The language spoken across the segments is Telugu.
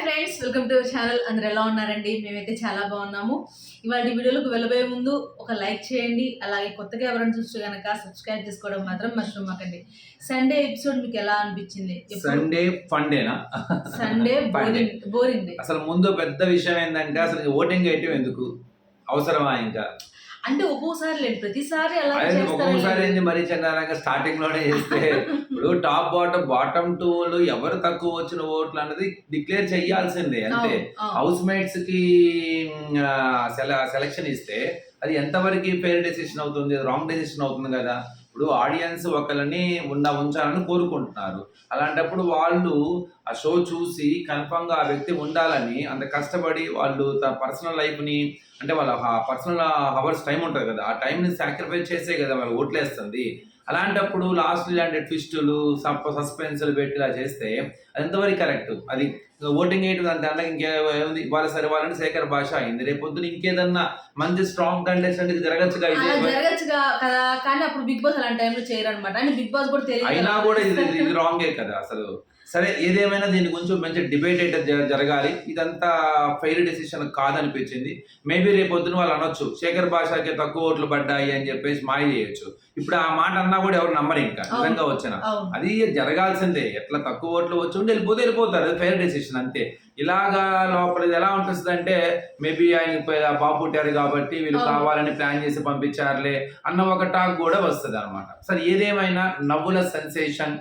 Friends, welcome to our channel. అందరు ఎలా ఉన్నారండి? మేమైతే చాలా బాగున్నాము. ఇవాళ వీడియోలోకి వెళ్ళబోయే ముందు ఒక లైక్ చేయండి. అలాగే కొత్తగా ఎవరైనా చూస్తే కనుక సబ్స్క్రైబ్ చేసుకోవడం మాత్రం మర్చిపోమాకండి. సండే ఎపిసోడ్ మీకు ఎలా అనిపించింది? సండే ఫండేనా? Sunday boring. అసలు ముందు పెద్ద విషయం ఏంటంటే అసలు ఓటింగ్ వేయటం ఎందుకు అవసరమా? ఇంకా అంటే ఒక్కోసారి లేదు, ప్రతిసారి అలా ఒక్కొక్కసారి ఏంది మరి చందాలంగా స్టార్టింగ్ లోనే చేస్తే ఇప్పుడు టాప్ బాటమ్ టూ ఎవరు తక్కువ వచ్చిన ఓట్లు అన్నది డిక్లేర్ చెయ్యాల్సిందే. అంటే హౌస్ మేట్స్ కి సెలక్షన్ ఇస్తే అది ఎంతవరకు ఫెయిర్ డెసిషన్ అవుతుంది, రాంగ్ డెసిషన్ అవుతుంది కదా. ఇప్పుడు ఆడియన్స్ ఒకరిని ఉంచాలని కోరుకుంటున్నారు. అలాంటప్పుడు వాళ్ళు ఆ షో చూసి కన్ఫర్మ్ గా ఆ వ్యక్తి ఉండాలని అంత కష్టపడి వాళ్ళు తన పర్సనల్ లైఫ్ ని, అంటే వాళ్ళ పర్సనల్ అవర్స్ టైం ఉంటుంది కదా, ఆ టైంని సాక్రిఫైస్ చేసే కదా వాళ్ళు ఓట్లేస్తుంది. అలాంటప్పుడు లాస్ట్ ఇలాంటి ట్విస్టులు సస్పెన్స్లు పెట్టి ఇలా చేస్తే అది ఎంతవరకు కరెక్ట్? అది ఓటింగ్ వేయడం దాంట్లో ఇంకేముంది, ఇవాళ సరే వాళ్ళని శేఖర్ భాష అయింది, రేపు పొద్దున ఇంకేదన్నా మంచి స్ట్రాంగ్ కంటెస్టెంట్ జరగచ్చుగా కదా. కానీ అప్పుడు బిగ్ బాస్ అలాంటి టైంలో చేయరు అనమాట. అంటే బిగ్ బాస్ కూడా తెలియదు, అయినా కూడా ఇది రాంగే కదా అసలు. సరే ఏదేమైనా దీని గురించి మంచి డిబేట్ అయితే జరగాలి. ఇదంతా ఫెయిర్ డెసిషన్ కాదనిపించింది. మేబీ రేపు పొద్దున వాళ్ళు అనొచ్చు శేఖర్ భాషకి తక్కువ ఓట్లు పడ్డాయి అని చెప్పేసి మాయ చేయొచ్చు. ఇప్పుడు ఆ మాట అన్నా కూడా ఎవరు నమ్మరు ఇంకా నిజంగా వచ్చిన. అది జరగాల్సిందే. ఎట్లా తక్కువ ఓట్లు వచ్చి ఉండి వెళ్ళిపోతారు, అది ఫెయిర్ డెసిషన్ అంతే. ఇలాగా లోపల ఇది ఎలా ఉంటుంది అంటే మేబీ ఆయన బాబు పుట్టారు కాబట్టి వీళ్ళు కావాలని ప్లాన్ చేసి పంపించారులే అన్న ఒక టాక్ కూడా వస్తుంది అనమాట. సరే ఏదేమైనా నవ్వుల సెన్సేషన్,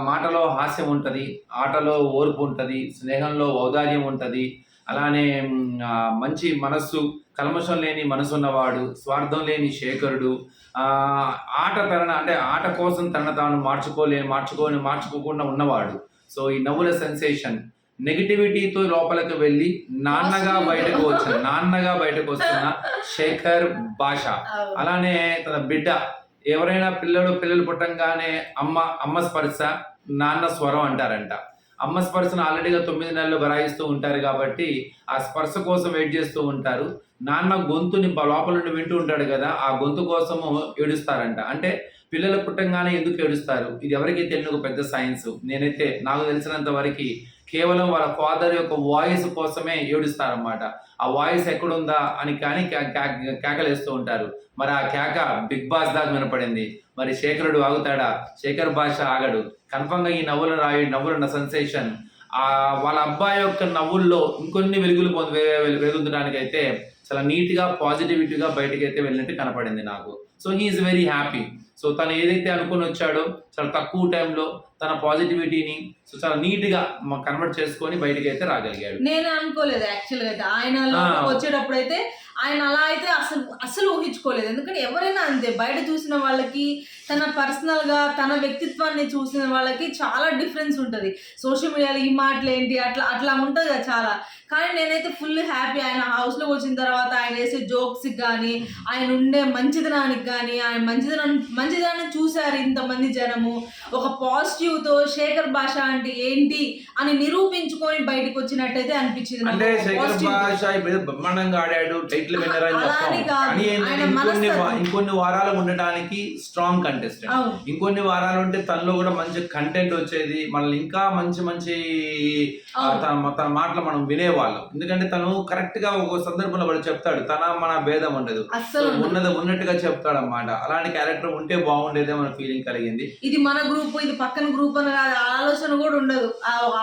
మాటలో హాస్యం ఉంటుంది, ఆటలో ఓర్పు ఉంటుంది, స్నేహంలో ఔదార్యం ఉంటుంది, అలానే మంచి మనస్సు, కల్మషం లేని మనసు ఉన్నవాడు, స్వార్థం లేని శేఖరుడు, అంటే ఆట కోసం తన తాను మార్చుకోకుండా ఉన్నవాడు. సో ఈ నవ్వుల సెన్సేషన్ నెగిటివిటీతో లోపలికి వెళ్ళి నాన్నగా బయటకు వస్తున్న శేఖర్ భాష. అలానే తన బిడ్డ, ఎవరైనా పిల్లలు పుట్టంగానే అమ్మ స్పర్శ నాన్న స్వరం అంటారంట. అమ్మ స్పర్శను ఆల్రెడీగా 9 నెలలు బరాయిస్తూ ఉంటారు కాబట్టి ఆ స్పర్శ కోసం వెయిట్ చేస్తూ ఉంటారు. నాన్న గొంతుని లోపల నుండి వింటూ ఉంటాడు కదా, ఆ గొంతు కోసము ఏడుస్తారంట. అంటే పిల్లలు పుట్టంగానే ఎందుకు ఏడుస్తారు, ఇది ఎవరికి తెలియని పెద్ద సైన్స్. నాకు తెలిసినంత వరకు కేవలం వాళ్ళ ఫాదర్ యొక్క వాయిస్ కోసమే ఏడుస్తారన్నమాట. ఆ వాయిస్ ఎక్కడుందా అని కానీ కేకలేస్తూ ఉంటారు. మరి ఆ కేక బిగ్ బాస్ దాకా వినపడింది. మరి శేఖరుడు ఆగుతాడా? శేఖర్ భాష ఆగడు. కన్ఫర్మ్ గా ఈ నవ్వుల సెన్సేషన్ వాళ్ళ అబ్బాయి యొక్క నవ్వుల్లో ఇంకొన్ని వెలుగుదడానికి అయితే చాలా నీట్ గా పాజిటివిటీగా బయటకి అయితే వెళ్ళినట్టు కనపడింది నాకు. So he's very happy. సో తను ఏదైతే అనుకుని వచ్చాడో చాలా తక్కువ టైంలో తన పాజిటివిటీని చాలా నీట్ గా కన్వర్ట్ చేసుకొని బయటకి అయితే రాగలిగాడు. నేను అనుకోలేదు యాక్చువల్గా అయితే ఆయన వచ్చేటప్పుడు అయితే ఆయన అలా అయితే అసలు ఊహించుకోలేదు. ఎందుకంటే ఎవరైనా అంతే, బయట చూసిన వాళ్ళకి తన పర్సనల్ గా తన వ్యక్తిత్వాన్ని చూసిన వాళ్ళకి చాలా డిఫరెన్స్ ఉంటుంది. సోషల్ మీడియాలో ఈ మాటలు ఏంటి అట్లా ఉంటుంది కదా చాలా. కానీ నేనైతే ఫుల్ హ్యాపీ. ఆయన హౌస్ లోకి వచ్చిన తర్వాత ఆయన వేసే జోక్స్ కానీ, ఆయన ఉండే మంచిదనానికి కానీ, ఆయన మంచిదనాన్ని చూశారు ఇంతమంది జనము. ఒక పాజిటివ్ తో శేఖర్ భాష అంటే ఏంటి అని నిరూపించుకొని బయటకు వచ్చినట్టయితే అనిపించింది. అంటే శేఖర్ భాష బ్రహ్మాండంగా ఆడాడు, టైటిల్ విన్నర్ అని ఇంకొన్ని వారాలు ఉండడానికి స్ట్రాంగ్ కంటెస్టెంట్, ఇంకొన్ని వారాలు ఉంటే తనలో కూడా మంచి కంటెంట్ వచ్చేది, మనల్ని ఇంకా మంచి తన మాటలు మనం వినేవాళ్ళం. ఎందుకంటే తను కరెక్ట్ గా ఒక సందర్భంలో వాడు చెప్తాడు, మన భేదం ఉండదు, ఉన్నట్టుగా చెప్తాడు అన్నమాట. అలాంటి క్యారెక్టర్ ఉంటే బాగుండేదే మన ఫీలింగ్ కలిగింది. ఇది మన గ్రూప్, ఇది పక్కన గ్రూప్ అని ఆలోచన కూడా ఉండదు.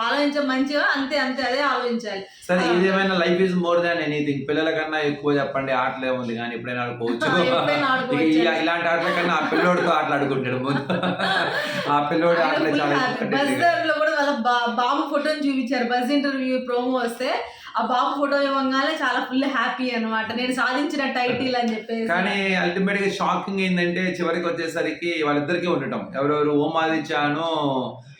ఆలోచించే మంచిగా అంతే అదే ఆలోచించాలి. సరే ఏదేమైనా life is more than anything. పిల్లల కన్నా ఎక్కువ చెప్పండి ఆటలే ఉంది, కానీ ఎప్పుడైనా ఆడుకోవచ్చు. ఇలాంటి ఆటల కన్నా ఆ పిల్లోడితో ఆటలాడుకుంటాడు. ఆ పిల్లోడు ఆటలే చాలా. బజార్ లో కూడా వాళ్ళ బాబు ఫోటోని చూపించారు. బజ్ ఇంటర్వ్యూ ప్రోమో వస్తే ఆ బాబు ఫోటో ఇవ్వగానే చాలా ఫుల్ హ్యాపీ అనమాట, నేను సాధించిన టైటిల్ అని చెప్పేసి. కానీ అల్టిమేట్ గా షాకింగ్ ఏంటంటే చివరికి వచ్చేసరికి వాళ్ళిద్దరికీ ఉండటం, ఎవరెవరు ఓమాదిత్యాను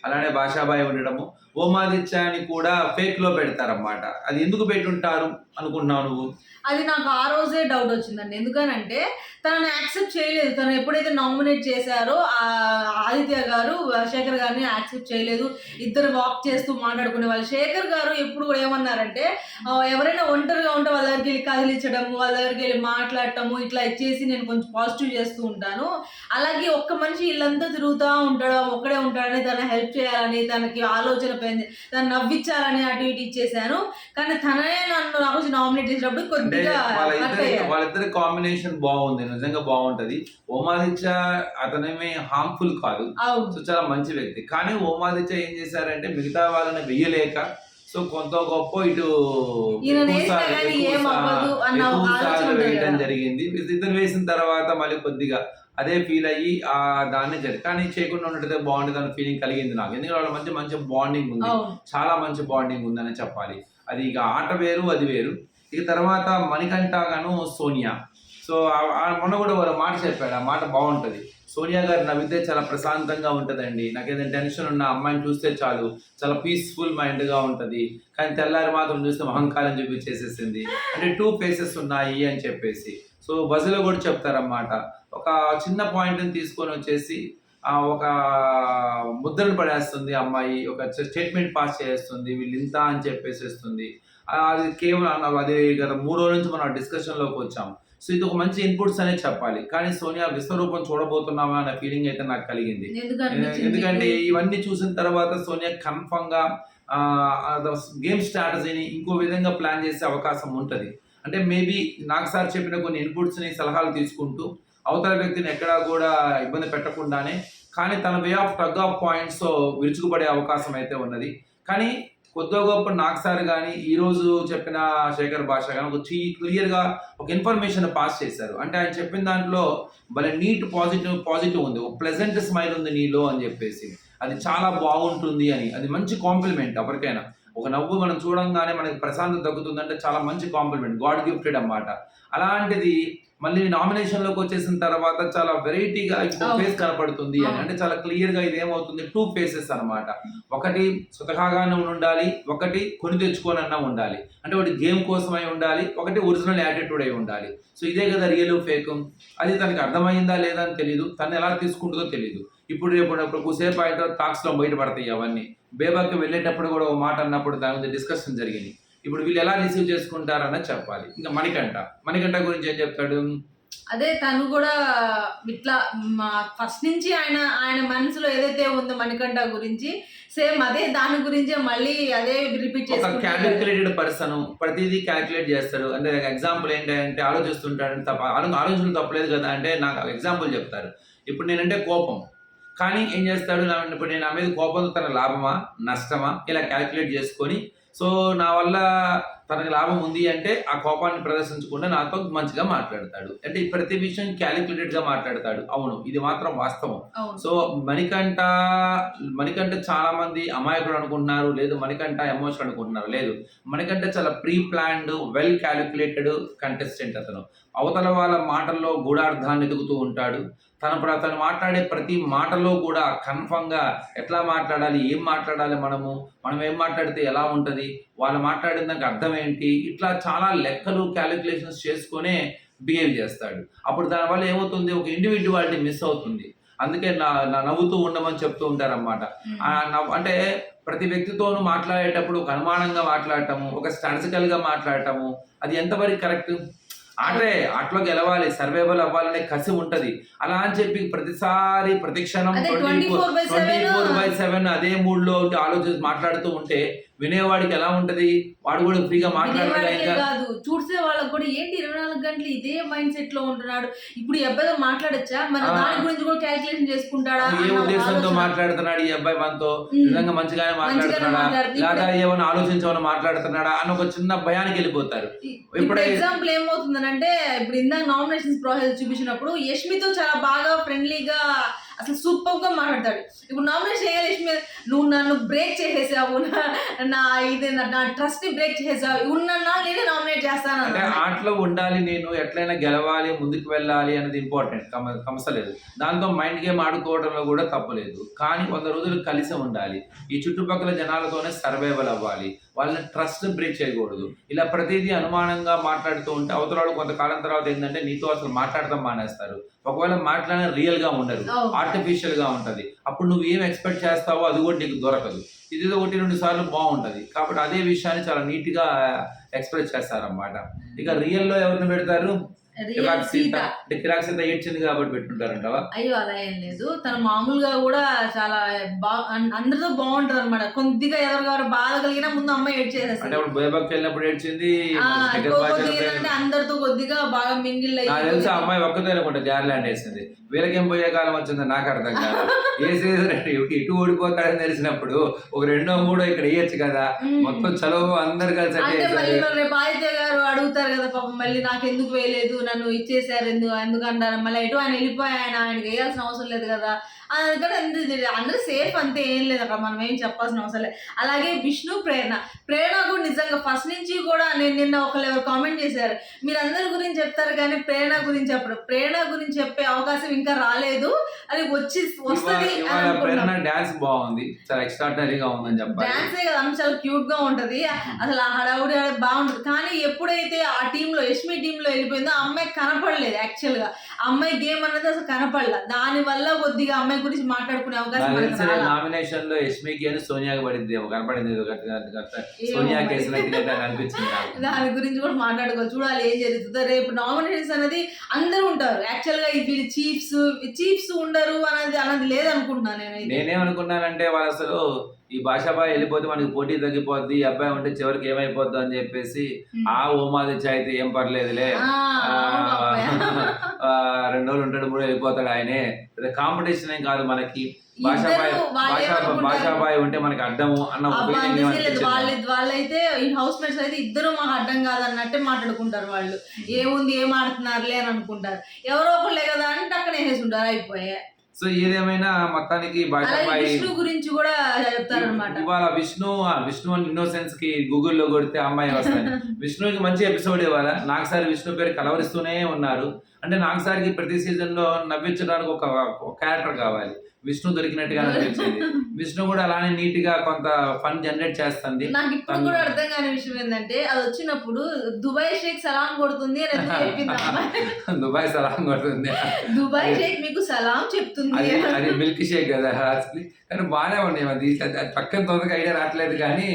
అలానే భాషాబాయి ఉండడము. ఓమాదిత్యాని కూడా ఫేక్ లో పెడతారన్నమాట. అది ఎందుకు పెట్టుంటారు అనుకుంటున్నావు నువ్వు? అది నాకు ఆ రోజే డౌట్ వచ్చిందండి. ఎందుకనంటే తనని యాక్సెప్ట్ చేయలేదు. తను ఎప్పుడైతే నామినేట్ చేశారో ఆదిత్య గారు శేఖర్ గారిని యాక్సెప్ట్ చేయలేదు. ఇద్దరు వాక్ చేస్తూ మాట్లాడుకునే వాళ్ళు. శేఖర్ గారు ఎప్పుడు కూడా ఏమన్నారంటే ఎవరైనా ఒంటరిగా ఉంటే వాళ్ళ దగ్గరికి వెళ్ళి కదిలించడము, వాళ్ళ దగ్గరికి వెళ్ళి మాట్లాడటము, ఇట్లా ఇచ్చేసి నేను కొంచెం పాజిటివ్ చేస్తూ ఉంటాను. అలాగే ఒక్క మనిషి ఇల్లంతా తిరుగుతూ ఉంటాడు, ఒక్కడే ఉంటాడని తన హెల్ప్ చేయాలని తనకి ఆలోచన అయిపోయింది, దాన్ని నవ్వించాలని అటు ఇటు ఇచ్చేసాను. కానీ తనే నన్ను నాకు నామినేట్ చేసినప్పుడు అంటే కొద్దిగా hurt అయ్యాను. వాళ్ళిద్దరి కాంబినేషన్ బాగుంది, నిజంగా బాగుంటది. ఓమాదిత్య అతనేమి హార్మ్ఫుల్ కాదు, అవును. సో చాలా మంచి వ్యక్తి. కానీ ఓమాదిత్య ఏం చేశారంటే మిగతా వాళ్ళని వెయ్యలేక సో కొంత గొప్ప ఇటు ఈయనని వేసినా కానీ ఏం అవ్వదు అన్న ఆలోచన ఉంటుంది వేయడం కదా. జరిగింది. ఇతను వేసిన తర్వాత మళ్ళీ కొద్దిగా అదే ఫీల్ అయ్యి దాన్ని కానీ చేయకుండా ఉన్నట్టయితే బాగుంటుంది అన్న ఫీలింగ్ కలిగింది నాకు. ఎందుకంటే వాళ్ళ మధ్య మంచి బాండింగ్ ఉంది, అవును. చాలా మంచి బాండింగ్ ఉందని చెప్పాలి. అది ఇక ఆట వేరు, అది వేరు. ఇక తర్వాత మణికంఠ గాను సోనియా. సో మొన్న కూడా వాళ్ళ మాట చెప్పాడు, ఆ మాట బాగుంటది. సోనియా గారు నవ్వితే చాలా ప్రశాంతంగా ఉంటదండి, నాకు ఏదైనా టెన్షన్ ఉన్న అమ్మాయిని చూస్తే చాలు చాలా పీస్ఫుల్ మైండ్ గా ఉంటది. కానీ తెల్లారి మాత్రం చూస్తే అహంకారం చూపించేసేసింది, అంటే 2 ఫేసెస్ ఉన్నాయి అని చెప్పేసి. సో బస్సులో కూడా చెప్తారన్నమాట. ఒక చిన్న పాయింట్ని తీసుకొని వచ్చేసి ఒక ముద్రను పడేస్తుంది అమ్మాయి, ఒక స్టేట్మెంట్ పాస్ చేస్తుంది, వీళ్ళు ఇంత అని చెప్పేసేస్తుంది. అది కేవలం అది గత 3 రోజుల నుంచి మనం డిస్కషన్లోకి వచ్చాం. సో ఇది ఒక మంచి ఇన్పుట్స్ అనే చెప్పాలి. కానీ సోనియా విశ్వరూపం చూడబోతున్నామా అనే ఫీలింగ్ అయితే నాకు కలిగింది. ఎందుకంటే ఇవన్నీ చూసిన తర్వాత సోనియా కన్ఫర్మ్ గా గేమ్ స్ట్రాటజీని ఇంకో విధంగా ప్లాన్ చేసే అవకాశం ఉంటుంది. అంటే మేబీ నాకు సార్ చెప్పిన కొన్ని ఇన్పుట్స్ ని సలహాలు తీసుకుంటూ అవతల వ్యక్తిని ఎక్కడా కూడా ఇబ్బంది పెట్టకుండానే కానీ తన way of tug of points విరుచుకుపడే అవకాశం అయితే ఉన్నది. కానీ కొద్దిగా గొప్ప నాకు సార్ కానీ ఈ రోజు చెప్పిన శేఖర్ భాష కానీ ఒక క్లియర్గా ఒక ఇన్ఫర్మేషన్ పాస్ చేశారు. అంటే ఆయన చెప్పిన దాంట్లో భలే నీట్ పాజిటివ్ ఉంది, ఒక ప్లెజెంట్ స్మైల్ ఉంది నీలో అని చెప్పేసి, అది చాలా బాగుంటుంది అని. అది మంచి కాంప్లిమెంట్ ఎవరికైనా. ఒక నవ్వు మనం చూడంగానే మనకి ప్రశాంతత దక్కుతుందంటే చాలా మంచి కాంప్లిమెంట్, గాడ్ గిఫ్టెడ్ అన్నమాట. అలాంటిది మళ్ళీ నామినేషన్ లోకి వచ్చేసిన తర్వాత చాలా వెరైటీగా ఇంకో ఫేస్ కనపడుతుంది అని. అంటే చాలా క్లియర్ గా ఇది ఏమవుతుంది, 2 ఫేసెస్ అన్నమాట. ఒకటి స్వతహాగానే ఉండాలి, ఒకటి కొని తెచ్చుకోనన్నా ఉండాలి. అంటే ఒకటి గేమ్ కోసమై ఉండాలి, ఒకటి ఒరిజినల్ యాటిట్యూడ్ అయి ఉండాలి. సో ఇదే కదా రియల్ ఫేక్. అది తనకి అర్థమైందా లేదా అని తెలియదు, తను ఎలా తీసుకుంటుందో తెలియదు. ఇప్పుడు రేపు కొద్దిసేపు అయిన టాక్స్ లో బయటపడతాయి అవన్నీ. బేబాకి వెళ్ళేటప్పుడు కూడా ఒక మాట అన్నప్పుడు దాని మీద డిస్కషన్ జరిగింది. ఇప్పుడు వీళ్ళు ఎలా రిసీవ్ చేసుకుంటారన్నది చెప్పాలి. ఇంకా మణికంఠ గురించి ఏం చెప్తాడు? అదే తను కూడా ఇట్లా ఫస్ట్ నుంచి ఆయన మనసులో ఏదైతే ఉందో మణికంఠ గురించి సేమ్ అదే దాని గురించే మళ్ళీ అదే రిపీట్ చేస్తాడు. క్యాలిక్యులేటెడ్ పర్సన్, ప్రతిదీ క్యాలిక్యులేట్ చేస్తాడు. అంటే ఎగ్జాంపుల్ ఏంటంటే ఆలోచిస్తుంటాడు, ఆలోచనలు తప్పలేదు కదా అంటే నాకు ఎగ్జాంపుల్ చెప్తారు. ఇప్పుడు నేనంటే కోపం, కానీ ఏం చేస్తాడు, ఇప్పుడు నేను నా మీద కోపంతో తన లాభమా నష్టమా ఇలా క్యాలిక్యులేట్ చేసుకొని సో నా వల్ల తనకి లాభం ఉంది అంటే ఆ కోపాన్ని ప్రదర్శించకుండా నాతో మంచిగా మాట్లాడతాడు. అంటే ప్రతి విషయం క్యాలిక్యులేటెడ్ గా మాట్లాడతాడు. అవును, ఇది మాత్రం వాస్తవం. సో మణికంఠ చాలా మంది అమాయకుడు అనుకుంటున్నారు, లేదు మణికంఠ ఎమోషన్ అనుకుంటున్నారు. లేదు, మణికంఠ చాలా pre planned, well calculated contestant. అతను అవతల వాళ్ళ మాటల్లో గూఢార్థాన్ని ఎదుగుతూ ఉంటాడు. తను మాట్లాడే ప్రతి మాటలో కూడా కన్ఫర్మ్ గా ఎట్లా మాట్లాడాలి, ఏం మాట్లాడాలి, మనం ఏం మాట్లాడితే ఎలా ఉంటది, వాళ్ళు మాట్లాడిన దానికి అర్థం ఏంటి, ఇట్లా చాలా లెక్కలు క్యాలిక్యులేషన్స్ చేసుకునే బిహేవ్ చేస్తాడు. అప్పుడు దానివల్ల ఏమవుతుంది, ఒక ఇండివిజువాలిటీ మిస్ అవుతుంది. అందుకే నా నవ్వుతూ ఉండమని చెప్తూ ఉంటారన్నమాట. అంటే ప్రతి వ్యక్తితోనూ మాట్లాడేటప్పుడు ఒక అనుమానంగా మాట్లాడటము, ఒక స్ట్రాటజికల్ గా మాట్లాడటము, అది ఎంతవరకు కరెక్ట్? ఆటలో గెలవాలి, సర్వైవల్ అవ్వాలనే కసి ఉంటది. అలా అని చెప్పి ప్రతిసారి ప్రతిక్షణం 24/7 అదే మూడ్ లో ఆలోచించి మాట్లాడుతూ ఉంటే వినేవాడికి ఎలా ఉంటది, వాడు కూడా ఫ్రీగా మాట్లాడలేదు. చూసే వాళ్ళకి కూడా ఏంటి 24 గంటలు ఇదే మైండ్ సెట్ లో ఉంటున్నాడు, ఇప్పుడు ఈ అబ్బాయితో మాట్లాడచ్చా, మన దాని గురించి కూడా క్యాలిక్యులేషన్ చేసుకుంటాడా, ఏ ఉద్దేశంతో మాట్లాడుతున్నాడు ఈ అబ్బాయి, మనతో నిజంగా మంచిగానే మాట్లాడుతున్నాడా లేదా ఏమైనా ఆలోచించమని మాట్లాడుతున్నాడా అని ఒక చిన్న భయానికి వెళ్ళిపోతారు. ఇప్పుడు ఎగ్జాంపుల్ ఏమవుతుందనంటే ఇప్పుడు ఇందాక నామినేషన్స్ ప్రాసెస్ చూపించినప్పుడు యష్మితో చాలా బాగా ఫ్రెండ్లీగా అసలు సూపర్ గా మాట్లాడతాడు. ఇప్పుడు నామినేషన్ చేయాలి యష్మి, నువ్వు నన్ను బ్రేక్ చేసేసావు, నా ట్రస్ట్ ని బ్రేక్ చేసేసావు, ఉన్నా నేనే నామినేట్ చేస్తాను. అంటే ఆటలో ఉండాలి, నేను ఎట్లయినా గెలవాలి, ముందుకు వెళ్ళాలి అనేది ఇంపార్టెంట్, కమసలేదు. దాంతో మైండ్ గేమ్ ఆడుకోవడంలో కూడా తప్పలేదు. కానీ 100 రోజులు కలిసి ఉండాలి, ఈ చుట్టుపక్కల జనాలతోనే సర్వైవల్ అవ్వాలి, వాళ్ళని ట్రస్ట్ బ్రేక్ చేయకూడదు. ఇలా ప్రతిదీ అనుమానంగా మాట్లాడుతూ ఉంటే అవతల కొంతకాలం తర్వాత ఏంటంటే నీతో అసలు మాట్లాడతాం మానేస్తారు. ఒకవేళ మాట్లాడిన రియల్ గా ఉండరు, ఆర్టిఫిషియల్ గా ఉంటది. అప్పుడు నువ్వు ఏం ఎక్స్పెక్ట్ చేస్తావో అది కూడా నీకు దొరకదు. ఇది 1-2 సార్లు బాగుంటది. కాబట్టి అదే విషయాన్ని చాలా నీట్ గా ఎక్స్ప్రెస్ చేస్తారన్నమాట. ఇక రియల్ లో ఎవరిని పెడతారు, రియల్ సీత. అంటే కిరాక్ సీత ఏడ్చింది కాబట్టి పెట్టుంటారంటవా? అయ్యో అలా ఏం లేదు, తను మామూలుగా కూడా చాలా అందరితో బాగుంటది అనమాట. కొద్దిగా ఎవరికెవరు బాధ కలిగినా ముందు అమ్మాయి ఏడ్ అంటే చేసేస్తుంది. అప్పుడు బేబాకి వెళ్ళినప్పుడు ఏడ్చింది, ఏంటంటే అందరితో కొద్దిగా బాగా మింగిల్ నాకు తెలిసి ఆ అమ్మాయి ఒక్కతే అనుకుంటా జార్లాండ్ వేసింది. వీళ్ళకేం పోయే కాలం వచ్చిందో నాకు అర్థం కాదు. వేసేది ఇటు ఓడిపోతాడని తెలిసినప్పుడు ఒక 2 3 ఇక్కడ వేయచ్చు కదా, మొత్తం చదువు అందరు కలిసి అంటే మళ్ళీ రేపు ఆదిత్య గారు అడుగుతారు కదా పాపం, మళ్ళీ నాకు ఎందుకు వేయలేదు, నన్ను ఇచ్చేసారు ఎందుకంటారు, మళ్ళీ ఎటు ఆయన వెళ్ళిపోయి ఆయనకి వేయాల్సిన అవసరం లేదు కదా. అందుకని అందరూ సేఫ్ అంతే, ఏం లేదు అక్కడ మనం ఏం చెప్పాల్సిన అవసరం లేదు. అలాగే విష్ణు ప్రేరణ కూడా నిజంగా ఫస్ట్ నుంచి కూడా నేను నిన్న ఎవరు కామెంట్ చేశారు, మీరు అందరి గురించి చెప్తారు కానీ ప్రేరణ గురించి చెప్పరు. ప్రేరణ గురించి చెప్పే అవకాశం ఇంకా రాలేదు, అది వస్తుంది. డాన్స్ బాగుంది, చాలా ఎక్స్ట్రాడినరీగా ఉందని చెప్పాలి. డాన్సే కదా చాలా క్యూట్ గా ఉంటది, అసలు ఆ హడావుడి బాగుంటది. కానీ ఎప్పుడైతే ఆ టీమ్ లో యష్మి టీమ్ లో వెళ్ళిపోయిందో ఆ అమ్మాయి కనపడలేదు. యాక్చువల్ గా ఆ అమ్మాయి గేమ్ అనేది అసలు కనపడలేదు. దాని వల్ల కొద్దిగా అమ్మాయి గురించి మాట్లాడుకునే అవకాశం. నామినేషన్ లో యష్మికి అని సోనియాకి పడింది, కనపడింది, సోనియాకి వేసినట్టుగా అనిపించింది. దాని గురించి కూడా మాట్లాడుకోవచ్చు, చూడాలి ఏం జరుగుతుందో. రేపు నామినేషన్స్ అనేది అందరూ ఉంటారు. యాక్చువల్ గా వీళ్ళు చీఫ్స్ ఉండరు అనేది లేదనుకుంటున్నాను నేనేమనుకున్నానంటే వాళ్ళు అసలు ఈ భాషాబాయ్ వెళ్ళిపోతే మనకి పోటీ తగ్గిపోద్ది, ఈ అబ్బాయి ఉంటే చివరికి ఏమైపోద్ది అని చెప్పేసి ఆ ఓమాదిత్య అయితే ఏం పర్లేదులే, 2 రోజులు ఉంటాడు 3 వెళ్ళిపోతాడు ఆయనే, కాంపిటీషన్ ఏం కాదు మనకి, భాషాబాయ్ ఉంటే మనకి అడ్డము అన్న వాళ్ళైతే ఈ హౌస్ మేట్స్ అయితే ఇద్దరు మాకు అడ్డం కాదన్నట్టే మాట్లాడుకుంటారు. వాళ్ళు ఏముంది ఏం ఆడుతున్నారులే అని అనుకుంటారు, ఎవరో ఒకళ్ళే కదా అంటే అక్కడ వేసేసి ఉంటారు, అయిపోయా. సో ఏదేమైనా మొత్తానికి విష్ణు గురించి కూడా చెప్తారు అనమాట. ఇవాళ విష్ణు అండ్ ఇన్నోసెన్స్ కి గూగుల్లో కొడితే అమ్మాయి వస్తాయి. విష్ణుకి మంచి ఎపిసోడ్ ఇవాళ. నాగసారి విష్ణు పేరు కలవరిస్తూనే ఉన్నారు. అంటే నాగసారికి ప్రతి సీజన్ లో నవ్వించడానికి ఒక క్యారెక్టర్ కావాలి, విష్ణు దొరికినట్టుగా అనిపించింది. విష్ణు కూడా అలానే నీట్ గా కొంత ఫన్ జనరేట్ చేస్తుంది. నాకు ఇప్పుడు కూడా అర్థం కాని విషయం ఏంటంటే, అది వచ్చినప్పుడు దుబాయ్ షేక్ సలాం కొడుతుంది అని చెప్పింది. దుబాయ్ సలాం కొడుతుంది, దుబాయ్ షేక్ మీకు సలాం చెప్తుంది. అది మిల్క్ షేక్ కదా కానీ బాగానే ఉన్నాయి. అది పక్కన తొందరగా ఐడియా రావట్లేదు కానీ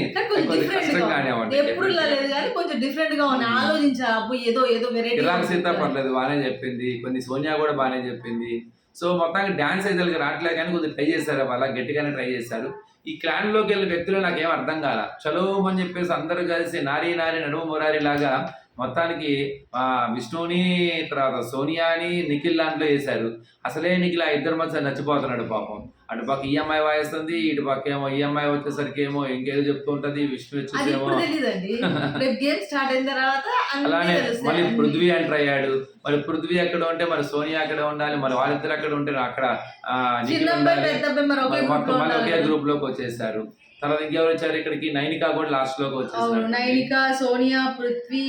ఎప్పుడు లేదు కానీ కొంచెం డిఫరెంట్ గా ఉన్నాయి. ఆలోచించాలి, అబ్బు ఏదో వెరైటీ. సీత పర్లేదు బాగానే చెప్పింది, కొన్ని సోనియా కూడా బాగానే చెప్పింది. సో మొత్తానికి డాన్స్ అయితే రావట్లేదు కానీ కొద్దిగా ట్రై చేశారు, వాళ్ళ గట్టిగానే ట్రై చేశారు. ఈ క్లాన్ లోకి వెళ్ళిన వ్యక్తులు నాకేం అర్థం కాల, చలో అని చెప్పేసి అందరూ కలిసి నారీ నడుము మురారి లాగా మొత్తానికి విష్ణుని తర్వాత సోనియాని నిఖిల్ దాంట్లో వేశారు. అసలే నిఖిల్ ఆ ఇద్దరు మధ్య నచ్చిపోతున్నాడు పాపం. అటు పక్క ఈఎంఐ వాయిస్తుంది, ఇటు పక్క ఏమో ఈఎంఐ వచ్చేసరికి ఏమో ఇంకేదో చెప్తూ ఉంటది, విష్ణు వచ్చేసేమో. అలానే మళ్ళీ పృథ్వీ ఎంటర్ అయ్యాడు. మరి పృథ్వీ ఎక్కడ ఉంటే మరి సోనియా అక్కడ ఉండాలి, మరి వాళ్ళిద్దరు అక్కడ ఉంటే అక్కడ నిఖిల్ ఉండాలి. మొత్తం మళ్ళీ ఒకే గ్రూప్ లోకి వచ్చేసారు. తర్వాత ఇంకెవరు వచ్చారు ఇక్కడికి, నైనికా కూడా లాస్ట్ లోకి వచ్చేసారు. నైనికా, సోనియా, పృథ్వీ,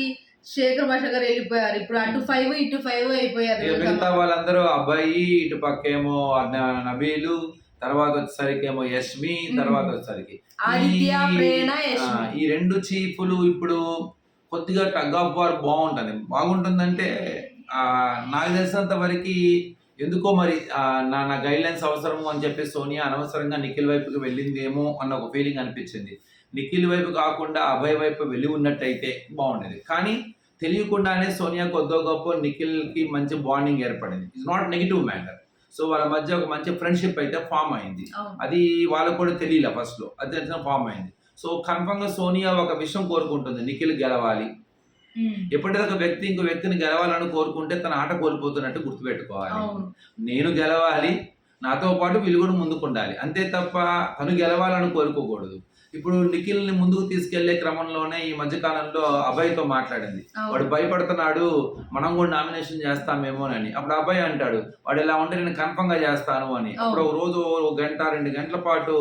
శేఖర్ భాష గారు వెళ్ళిపోయారు. ఇప్పుడు అటు 5 ఇటు 5 అయిపోయారు. మిగతా వాళ్ళందరూ అబ్బాయి, ఇటు పక్క ఏమో నబీలు, తర్వాత వచ్చేసరికి ఏమో యష్మి, తర్వాత వచ్చేసరికి ఆదిత్య, ప్రేరణ, ఈ 2 చీఫ్లు ఇప్పుడు కొద్దిగా టగ్ ఆఫ్ వార్ బాగుంటుందంటే నాకు తెలిసినంత వరకు ఎందుకో మరి నా గైడ్ లైన్స్ అవసరము అని చెప్పి సోనియా అనవసరంగా నిఖిల్ వైపుకి వెళ్ళిందేమో అన్న ఒక ఫీలింగ్ అనిపించింది. నిఖిల్ వైపు కాకుండా అభయ్ వైపు వెళ్ళి ఉన్నట్టయితే బాగుండేది. కానీ తెలియకుండానే సోనియా కొద్దో గొప్ప నిఖిల్కి మంచి బాండింగ్ ఏర్పడింది. It's not negative matter. So వాళ్ళ మధ్య ఒక మంచి ఫ్రెండ్షిప్ అయితే ఫామ్ అయింది. అది వాళ్ళకు కూడా తెలియలే ఫస్ట్ లో, అది ఫామ్ అయింది. సో కన్ఫర్మ్ గా సోనియా ఒక విషయం కోరుకుంటుంది, నిఖిల్ గెలవాలి. ఎప్పుడైతే ఒక వ్యక్తి ఇంకో వ్యక్తిని గెలవాలని కోరుకుంటే తన ఆట కోల్పోతున్నట్టు గుర్తుపెట్టుకోవాలి. నేను గెలవాలి, నాతో పాటు వీళ్ళు కూడా ముందుకుండాలి, అంతే తప్ప తను గెలవాలని కోరుకోకూడదు. ఇప్పుడు నిఖిల్ని ముందుకు తీసుకెళ్లే క్రమంలోనే ఈ మధ్య కాలంలో అభయ్తో మాట్లాడింది. వాడు భయపడుతున్నాడు, మనం కూడా నామినేషన్ చేస్తామేమోనని. అప్పుడు అభయ్ అంటాడు, వాడు ఇలా ఉంటే నేను కన్ఫర్మ్ గా చేస్తాను అని. అప్పుడు రోజు 1 గంట 2 గంటల పాటు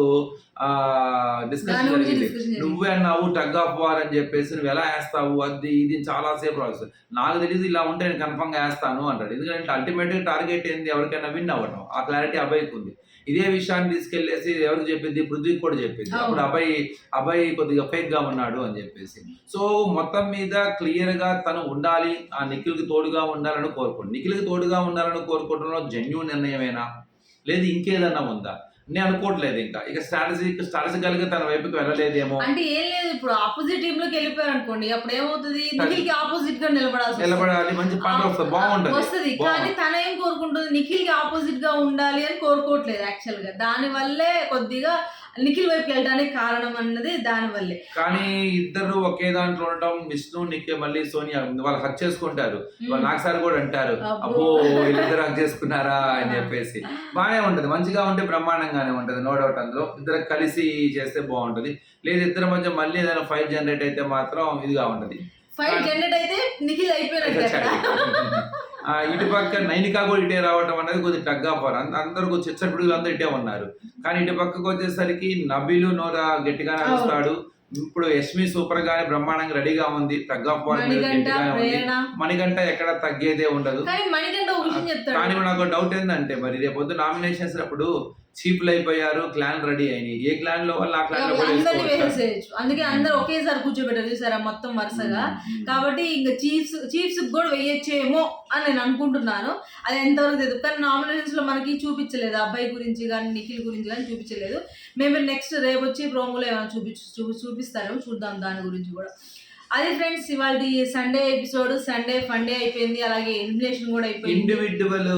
డిస్కషన్ జరిగింది. నువ్వే అన్నావు టగ్ ఆఫ్ వార్ అని చెప్పేసి, నువ్వు ఎలా వేస్తావు అది ఇది చాలా సేపు రాదు. నాకు తెలియదు, ఇలా ఉంటే నేను కన్ఫర్మ్ గా వేస్తాను అంటాడు. ఎందుకంటే అల్టిమేట్ గా టార్గెట్ ఏంది, ఎవరికైనా విన్ అవ్వడం. ఆ క్లారిటీ అభయ్కి ఉంది. ఇదే విషయాన్ని తీసుకెళ్లేసి ఎవరికి చెప్పింది, పృథ్వీకి కూడా చెప్పింది. అప్పుడు అభయ్ కొద్దిగా ఫేక్ గా ఉన్నాడు అని చెప్పేసి. సో మొత్తం మీద క్లియర్ గా తను ఉండాలి, ఆ నిఖిల్ కి తోడుగా ఉండాలని కోరుకోండి. నిఖిల్ కి తోడుగా ఉండాలని కోరుకోవడంలో జెన్యూన్ నిర్ణయమేనా, లేదు ఇంకేదన్నా ఉందా? నేను అనుకోవట్లేదు. ఇంకా ఇక స్ట్రాటజికల్ గా తన వైపుకి వెళ్ళలేదేమో. అంటే ఏం లేదు, ఇప్పుడు ఆపోజిట్ టీమ్ లోకి వెళ్ళిపోయారు అనుకోండి, అప్పుడు ఏమవుతుంది, నిఖిల్ కి ఆపోజిట్ గా నిలబడాలి, మంచి పాటలు వస్తుంది, వస్తుంది. కానీ తన ఏం కోరుకుంటుంది, నిఖిల్ కి ఆపోజిట్ గా ఉండాలి అని కోరుకోవట్లేదు యాక్చువల్ గా. దాని వల్లే కొద్దిగా నిఖిల్ వైపు వెళ్ళడానికి కారణం అన్నది దాని వల్లే. కానీ ఇద్దరు ఒకే దాంట్లో ఉండటం, విష్ణు నిఖిల్ మళ్ళీ సోనియా వాళ్ళు హక్ చేసుకుంటారు. వాళ్ళు నాకు సార్ కూడా అంటారు, అబ్బో వీళ్ళిద్దరు హక్ చేసుకున్నారా అని చెప్పేసి. బాగానే ఉంటది, మంచిగా ఉంటే బ్రహ్మాండంగానే ఉంటది, నో డౌట్. అందులో ఇద్దరు కలిసి చేస్తే బాగుంటది. లేదు ఇద్దరు మధ్య మళ్ళీ ఏదైనా ఫైట్ జనరేట్ అయితే మాత్రం ఇదిగా ఉంటది. ఫైట్ జనరేట్ అయితే నిఖిల్ ఇటుపక్క నైనికా కూడా ఇటే రావడం అనేది కొద్దిగా టగ్ ఆఫ్ వార్. అందరూ కొంచెం చిచ్చపిడుగులు అందరూ ఇటే ఉన్నారు. కానీ ఇటు పక్కకు వచ్చేసరికి నబీలు నోరా గట్టిగా నడుస్తాడు. ఇప్పుడు యష్మి సూపర్ గానే బ్రహ్మాండంగా రెడీగా ఉంది. టగ్ ఆఫ్ వార్ మణికంఠ ఎక్కడ తగ్గేదే ఉండదు. కానీ నాకు డౌట్ ఏంటంటే, మరి రేపొద్దు నామినేషన్స్ అప్పుడు చీఫ్లు అయిపోయారు, క్లాన్ రెడీ అయినాయి. ఏ క్లాన్ లో వాళ్ళు ఆ క్లాన్ లో వేసేయచ్చు. అందుకే అందరు ఒకేసారి కూర్చోబెట్టారు చూసారా మొత్తం వరుసగా. కాబట్టి ఇంకా చీఫ్స్ కూడా వేయచ్చేమో అని నేను అనుకుంటున్నాను. అది ఎంతవరకు తెలియదు. కానీ నామినేషన్స్ లో మనకి చూపించలేదు, అబ్బాయి గురించి కానీ నిఖిల్ గురించి కానీ చూపించలేదు. మేము నెక్స్ట్ రేపు వచ్చి ప్రోమోలో ఏమైనా చూపిస్తారేమో, చూద్దాం దాని గురించి కూడా. అది ఫ్రెండ్స్ ఇవాళ సండే ఎపిసోడ్. సండే ఫండే అయిపోయింది, అలాగే ఎలిమినేషన్ కూడా అయిపోయింది. ఇండివిడ్యువల్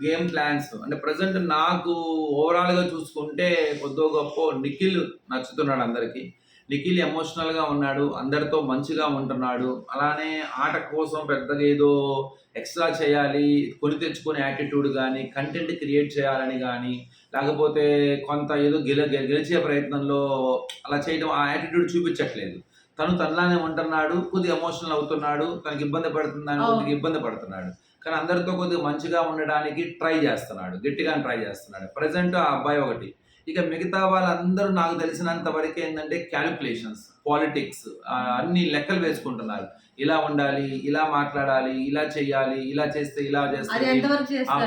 గేమ్ ప్లాన్స్ అంటే ప్రజెంట్ నాకు ఓవరాల్ గా చూసుకుంటే కొద్దిగా గొప్ప నిఖిల్ నచ్చుతున్నాడు అందరికి. నిఖిల్ ఎమోషనల్ గా ఉన్నాడు, అందరితో మంచిగా ఉంటున్నాడు. అలానే ఆట కోసం పెద్దగా ఏదో ఎక్స్ట్రా చేయాలి, కొని తెచ్చుకునే యాటిట్యూడ్ కానీ, కంటెంట్ క్రియేట్ చేయాలని కానీ, లేకపోతే కొంత ఏదో గెలిచే ప్రయత్నంలో అలా చేయడం, ఆ యాటిట్యూడ్ చూపించట్లేదు. తనలానే ఉంటున్నాడు, కొద్దిగా ఎమోషనల్ అవుతున్నాడు, తనకి ఇబ్బంది పడుతున్నాడు, కొద్దిగా ఇబ్బంది పడుతున్నాడు. కానీ అందరితో కొద్దిగా మంచిగా ఉండడానికి ట్రై చేస్తున్నాడు, గట్టిగా ట్రై చేస్తున్నాడు. ప్రజెంట్ ఆ అబ్బాయి ఒకటి. ఇక మిగతా వాళ్ళందరూ నాకు తెలిసినంత వరకు ఏంటంటే క్యాలిక్యులేషన్స్, పాలిటిక్స్, అన్ని లెక్కలు వేసుకుంటున్నారు. ఇలా ఉండాలి, ఇలా మాట్లాడాలి, ఇలా చేయాలి, ఇలా చేస్తే ఇలా చేస్తే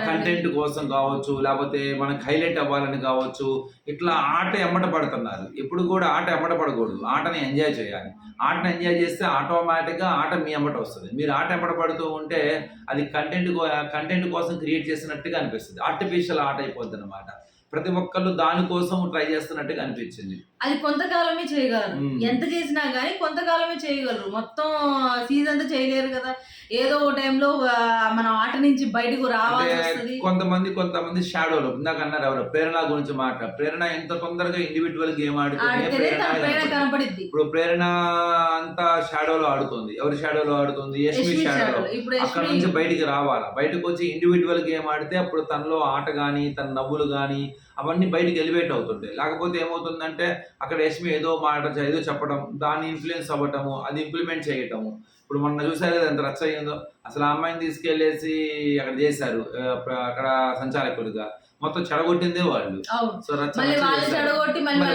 కంటెంట్ కోసం కావచ్చు, లేకపోతే మనకు హైలైట్ అవ్వాలని కావచ్చు, ఇట్లా ఆట ఎమ్మట పడుతున్నారు. ఎప్పుడు కూడా ఆట ఎమ్మట పడకూడదు, ఆటని ఎంజాయ్ చేయాలి. ఆటను ఎంజాయ్ చేస్తే ఆటోమేటిక్గా ఆట మీ ఎమ్మట వస్తుంది. మీరు ఆట ఎమ్మట పడుతూ ఉంటే అది కంటెంట్ కోసం క్రియేట్ చేసినట్టుగా అనిపిస్తుంది, ఆర్టిఫిషియల్ ఆట అయిపోద్ది అనమాట. ప్రతి ఒక్కళ్ళు దానికోసం ట్రై చేస్తున్నట్టుగా అనిపించింది. అది కొంతకాలమే చేయగలరు, ఎంత చేసినా గానీ కొంతకాలమే చేయగలరు, మొత్తం సీజన్ అంతా చేయలేరు కదా. ఏదో ఓ టైంలో మనం ఆట నుంచి బయటకు రావాల్సి వస్తుంది. కొంతమంది షాడోలు ఇందాక అన్నారు, ఎవరు ప్రేరణ గురించి మాట్లాడు. ప్రేరణ ఎంత తొందరగా ఇండివిజువల్ గేమ్ కనపడిద్ది. ఇప్పుడు ప్రేరణ అంతా షాడోలో ఆడుతుంది. ఎవరి షాడోలో ఆడుతుంది? యష్మి షాడోలో. అక్కడ నుంచి బయటికి రావాలా, బయటకు వచ్చి ఇండివిజువల్ గేమ్ ఆడితే అప్పుడు తనలో ఆట గానీ, తన నవ్వులు గానీ అవన్నీ బయటికి ఎలివేట్ అవుతుంటాయి. లేకపోతే ఏమవుతుందంటే అక్కడ యష్మి ఏదో ఏదో చెప్పడం, దాన్ని ఇన్ఫ్లుయెన్స్ అవ్వటము, అది ఇంప్లిమెంట్ చేయటము. ఇప్పుడు మొన్న చూసారు కదా ఎంత రచ్చ అయ్యిందో. అసలు ఆ అమ్మాయిని తీసుకెళ్లేసి అక్కడ చేశారు, అక్కడ సంచాలకులుగా మొత్తం చెడగొట్టిందే వాళ్ళు. సో చెడగొట్టి మళ్ళీ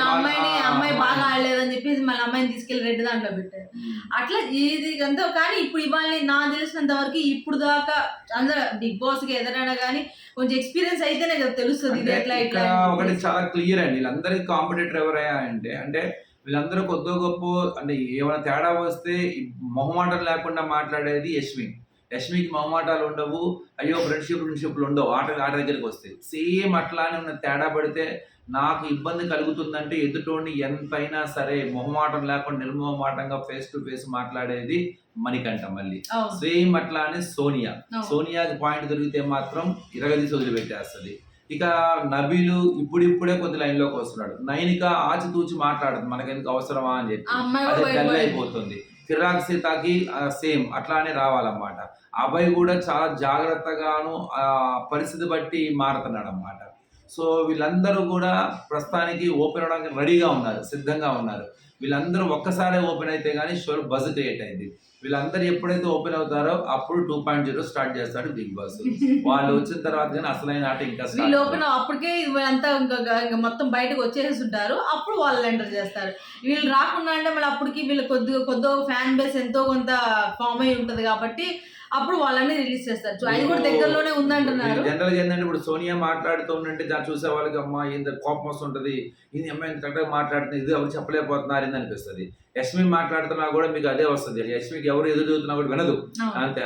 అమ్మాయి బాగా ఆడలేదని చెప్పేసి మళ్ళీ అమ్మాయిని తీసుకెళ్లి రెడ్ దాంట్లో పెట్టారు. అట్లా ఇది అంతా. కానీ ఇప్పుడు ఇవాళ నాకు తెలిసినంత వరకు ఇప్పుడు దాకా అందరూ బిగ్ బాస్ కి ఎదురైనా కానీ కొంచెం ఎక్స్పీరియన్స్ అయితేనే కదా తెలుస్తుంది. ఒకటి చాలా క్లియర్ అండి, వీళ్ళందరికీ కాంపిటేటర్ ఎవరయ్యా అంటే వీళ్ళందరూ కొద్దిగా గొప్ప అంటే ఏమైనా తేడా వస్తే మొహమాటం లేకుండా మాట్లాడేది యష్మికి మొహమాటాలు ఉండవు. అయ్యో ఫ్రెండ్షిప్లు ఉండవు ఆట దగ్గరికి వస్తే. సేమ్ అట్లానే ఉన్న తేడా పడితే నాకు ఇబ్బంది కలుగుతుందంటే ఎదుటోడిని ఎంతైనా సరే మొహమాటం లేకుండా నిర్మోహమాటంగా ఫేస్ టు ఫేస్ మాట్లాడేది మణికంఠ. మళ్ళీ సేమ్ అట్లానే సోనియాకి పాయింట్ దొరికితే మాత్రం ఇరగదీసి వదిలిపెట్టేస్తుంది. ఇక నబీలు ఇప్పుడిప్పుడే కొద్ది లైన్లోకి వస్తున్నాడు. నైనిక ఆచితూచి మాట్లాడుతుంది, మనకెందుకు అవసరమా అని చెప్పి, అది డల్ అయిపోతుంది. ఫిరాక్ సీతాకి సేమ్ అట్లానే రావాలన్నమాట. అబ్బాయి కూడా చాలా జాగ్రత్తగాను పరిస్థితి బట్టి మారుతున్నాడు అన్నమాట. సో వీళ్ళందరూ కూడా ప్రస్తుతానికి ఓపెన్ అవడానికి రెడీగా ఉన్నారు, సిద్ధంగా ఉన్నారు. వీళ్ళందరూ ఒక్కసారే ఓపెన్ అయితే కానీ షో బజ్ క్రియేట్ అయింది. వీళ్ళందరూ ఎప్పుడైతే ఓపెన్ అవుతారో అప్పుడు 2.0 స్టార్ట్ చేస్తాడు బిగ్ బాస్. వాళ్ళు వచ్చిన తర్వాత కానీ అసలైన ఆట ఇంకా ఓపెన్ అప్పటికే అంతా ఇంకా మొత్తం బయటకు వచ్చేసి ఉంటారు, అప్పుడు వాళ్ళు ఎంటర్ చేస్తారు. వీళ్ళు రాకుండా అంటే మళ్ళీ అప్పటికి వీళ్ళు కొద్దిగా ఫ్యాన్ బేస్ ఎంతో కొంత ఫామ్ అయి ఉంటది కాబట్టి అప్పుడు వాళ్ళని రిలీజ్ చేస్తారు. అది కూడా దగ్గరలోనే ఉందంటున్నారు. జనరల్ గా ఏంటంటే ఇప్పుడు సోనియా మాట్లాడుతూ ఉంటే చూసే వాళ్ళకి అమ్మ ఇంత కోపం వస్తుంటది, ఇది అమ్మాయి కరెక్ట్గా మాట్లాడుతుంది, ఇది ఎవరు చెప్పలేకపోతున్నారు అని అనిపిస్తుంది. యష్మి మాట్లాడుతున్నా కూడా మీకు అదే వస్తుంది. యష్మికి ఎవరు ఎదురు చదువుతున్నా కూడా వినదు, అంతే.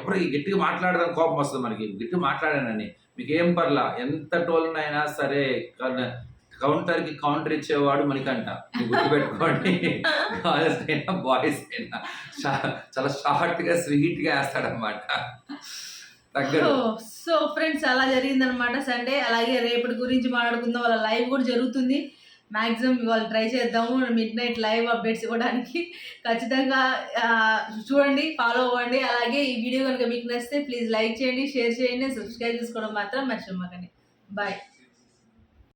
ఎవరు గట్టిగా మాట్లాడదాని కోపం వస్తుంది మనకి, గట్టిగా మాట్లాడానని. మీకు ఏం పర్లా, ఎంత టోల్నైనా సరే కౌంటర్ ఇచ్చేవాడు మణికంఠ. ఇది గుర్తుపెట్టుకోండి. గర్ల్స్ అయినా బాయ్స్ అయినా చాలా షార్ట్ గా స్వీట్ గా వేస్తాడనమాట. తగ్గదు. సో ఫ్రెండ్స్ అలా జరిగిందనమాట సండే. అలాగే రేపటి గురించి మాట్లాడుకుందాం. వాళ్ళ లైవ్ కూడా జరుగుతుంది. మ్యాక్సిమం ఇవాళ ట్రై చేద్దాము మిడ్ నైట్ లైవ్ అప్డేట్స్ ఇవ్వడానికి. ఖచ్చితంగా చూడండి, ఫాలో అవ్వండి. అలాగే ఈ వీడియో కనుక మీకు నచ్చితే ప్లీజ్ లైక్ చేయండి, షేర్ చేయండి, సబ్స్క్రైబ్ చేసుకోవడం మాత్రం మర్చిపోకండి. బాయ్.